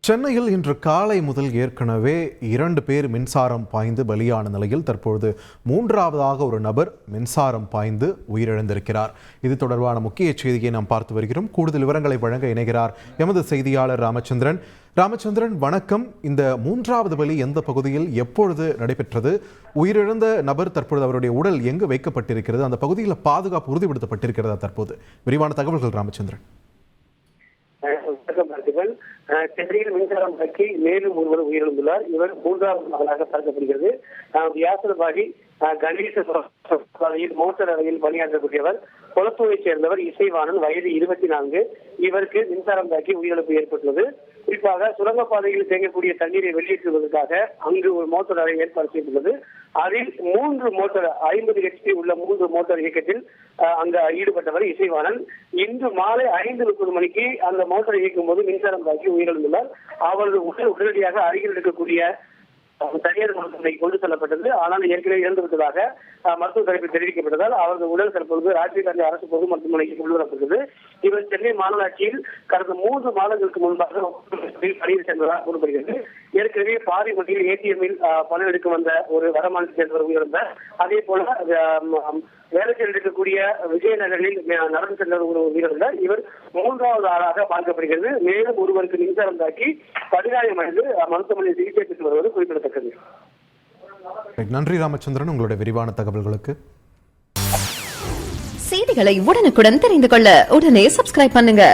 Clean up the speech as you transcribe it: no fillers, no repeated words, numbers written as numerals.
சென்னையில் இன்று காலை முதல் ஏற்கனவே 2 பேர் மின்சாரம் பாய்ந்து பலியான நிலையில் தற்பொழுது 3வது ஒரு நபர் மின்சாரம் பாய்ந்து உயிரிழந்திருக்கிறார். இது தொடர்பான முக்கிய செய்தியை நாம் பார்த்து வருகிறோம். கூடுதல் விவரங்களை வழங்க இணைகிறார் எமது செய்தியாளர் ராமச்சந்திரன். ராமச்சந்திரன், வணக்கம். இந்த 3வது பலி எந்த பகுதியில் எப்பொழுது நடைபெற்றது? உயிரிழந்த நபர் தற்பொழுது அவருடைய உடல் எங்கு வைக்கப்பட்டிருக்கிறது? அந்த பகுதியில் பாதுகாப்பு உறுதிப்படுத்தப்பட்டிருக்கிறதா? தற்போது விரிவான தகவல்கள் ராமச்சந்திரன். சென்னையில் மின்சாரம் தாக்கி மேலும் ஒருவர் உயிரிழந்துள்ளார். இவர் 3வது மகனாக பார்க்கப்படுகிறது. வியாசர்பாடி கணேச மோட்டார் அறையில் பணியாற்றக்கூடியவர். கொளத்தூரைச் சேர்ந்தவர் இசைவாணன், வயது 24. இவருக்கு மின்சாரம் தாக்கி உயிரிழப்பு ஏற்பட்டுள்ளது. குறிப்பாக சுரங்கப்பாதையில் தேங்கக்கூடிய தண்ணீரை வெளியேற்றுவதற்காக அங்கு ஒரு மோட்டார் அறை ஏற்பாடு செய்துள்ளது. அதில் 3 மோட்டார் 50 HP உள்ள 3 மோட்டார் இயக்கத்தில் அங்கு ஈடுபட்டவர் இசைவாணன். இன்று மாலை 5:30 மணிக்கு அந்த மோட்டார் இயக்கும் போது மின்சாரம் தாக்கி உயிரிழந்துள்ளார். அவரது உடனடியாக அருகில் இருக்கக்கூடிய தனியார் மருத்துவமனைக்கு கொண்டு செல்லப்பட்டது. ஆனால் ஏற்கனவே இறந்துவிட்டதாக மருத்துவ தரப்பில் தெரிவிக்கப்பட்டதால் அவரது உடல் தற்போது ராஜீவ்காந்தி அரசு பொது மருத்துவமனைக்கு கொண்டு வரப்பட்டது. இவர் சென்னை மாநகராட்சியில் கடந்த 3 மாதங்களுக்கு முன்பாக பணியில் சென்றதாக கூறப்படுகிறது. ஏற்கனவே பாரிமட்டியில் ATM-இல் பணம் எடுக்க வந்த ஒரு வடமாநிலத்தை சேர்ந்தவர் உயிரிழந்தார். அதே போல வேலையில் இருக்கக்கூடிய விஜயநகரில் நடந்து சென்றவர் உயிரிழந்தார். இவர் 3வது ஆளாக பார்க்கப்படுகிறது. மேலும் ஒருவருக்கு மின்சாரம் தாக்கி படுகாயமடைந்து மருத்துவமனையில் சிகிச்சை பெற்று வருவது குறிப்பிடத்தக்கது. நன்றி ராமச்சந்திரன், உங்களுடைய விரிவான தகவல்களுக்கு. செய்திகளை உடனுக்குடன் தெரிந்து கொள்ள உடனே சப்ஸ்கிரைப் பண்ணுங்க.